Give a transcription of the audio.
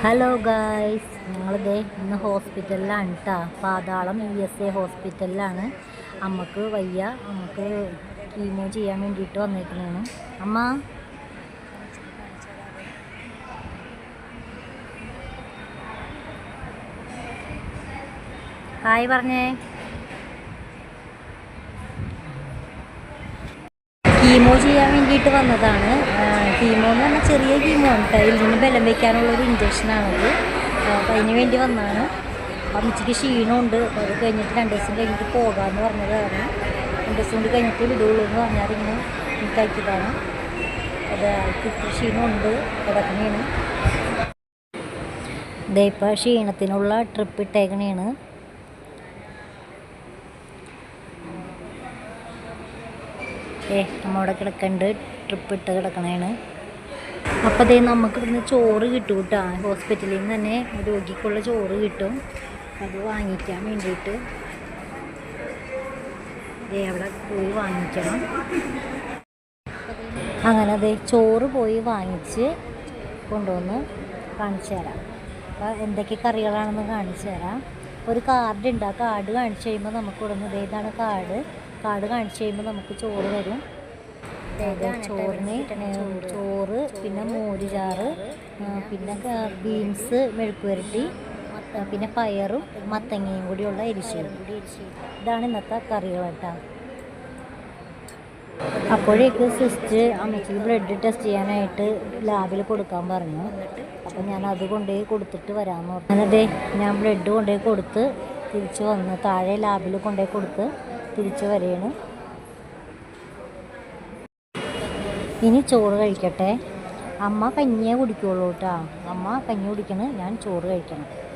Hello guys, ഞങ്ങളിതേ ഇന്ന് ഹോസ്പിറ്റലിലാണ് കേട്ടോ. പാതാളം ESA ഹോസ്പിറ്റലിലാണ്. അമ്മക്ക് വയ്യ, അമ്മക്ക് കീമോ ചെയ്യാൻ വേണ്ടിയിട്ട് വന്നേക്കണേണ്. അമ്മ ഹായ് പറഞ്ഞേ. കീമോ ചെയ്യാൻ വേണ്ടിയിട്ട് വന്നതാണ്. കീമോ എന്ന് പറഞ്ഞാൽ ചെറിയ കീമോ ഉണ്ട്. എല്ലിന് ബലം വയ്ക്കാനുള്ളൊരു ഇഞ്ചക്ഷനാണത്. അപ്പം അതിന് വേണ്ടി വന്നതാണ്. അമ്മച്ചിക്ക് ക്ഷീണമുണ്ട്. അത് കഴിഞ്ഞിട്ട് 2 ദിവസം കഴിഞ്ഞിട്ട് പോകാമെന്ന് പറഞ്ഞതാണ്. 2 ദിവസം കൊണ്ട് കഴിഞ്ഞിട്ട് വിടുള്ളൂ എന്ന് പറഞ്ഞാൽ ഇങ്ങനെ എനിക്കാക്കിയതാണ്. അത് ഇത്ര ക്ഷീണമുണ്ട്, കിടക്കണേണ്. ഇതേ ഇപ്പം ക്ഷീണത്തിനുള്ള ട്രിപ്പ് ഇട്ടേക്കണേണ്. നമ്മവിടെ കിടക്കണ്ട്, ട്രിപ്പ് ഇട്ട് കിടക്കണേണ്. അപ്പോൾ അതേ നമുക്ക് ഇവിടുന്ന് ചോറ് കിട്ടും കേട്ടോ. ഹോസ്പിറ്റലിൽ നിന്ന് തന്നെ രോഗിക്കുള്ള ചോറ് കിട്ടും. അത് വാങ്ങിക്കാൻ വേണ്ടിയിട്ട് അവിടെ പോയി വാങ്ങിക്കണം. അങ്ങനെ അതെ ചോറ് പോയി വാങ്ങിച്ച് കൊണ്ടുവന്ന് കാണിച്ചു തരാം. അപ്പോൾ എന്തൊക്കെ കറികളാണെന്ന് കാണിച്ചു തരാം. ഒരു കാർഡ് ഉണ്ട്. ആ കാർഡ് കാണിച്ചു കഴിയുമ്പോൾ നമുക്ക് ഇവിടുന്ന് ഇതാണ് കാർഡ് കാണിച്ചു കഴിയുമ്പോൾ നമുക്ക് ചോറ് തരും. ചോറിന് ചോറ്, പിന്നെ മോര് ചാറ്, പിന്നെ ബീൻസ് മെഴുക്കുവരട്ടി, പിന്നെ പയറും മത്തങ്ങയും കൂടിയുള്ള എരിശ്ശേരി. ഇതാണ് ഇന്നത്തെ കറികൾ കേട്ടോ. അപ്പോഴേക്ക് സിസ്റ്റർ അമ്മച്ചിക്ക് ബ്ലഡ് ടെസ്റ്റ് ചെയ്യാനായിട്ട് ലാബിൽ കൊടുക്കാൻ പറഞ്ഞു. അപ്പോൾ ഞാൻ അത് കൊണ്ടുപോയി കൊടുത്തിട്ട് വരാമെന്ന് പറഞ്ഞു. അങ്ങനത്തെ ഞാൻ ബ്ലഡ് കൊണ്ടുപോയി കൊടുത്ത് തിരിച്ച് വന്ന് താഴെ ലാബിൽ കൊണ്ടുപോയി കൊടുത്ത് തിരിച്ച് വരികയാണ്. ഇനി ചോറ് കഴിക്കട്ടെ. അമ്മ കഞ്ഞിയേ കുടിക്കുള്ളൂ കേട്ടോ. അമ്മ കഞ്ഞി കുടിക്കണം, ഞാൻ ചോറ് കഴിക്കണം.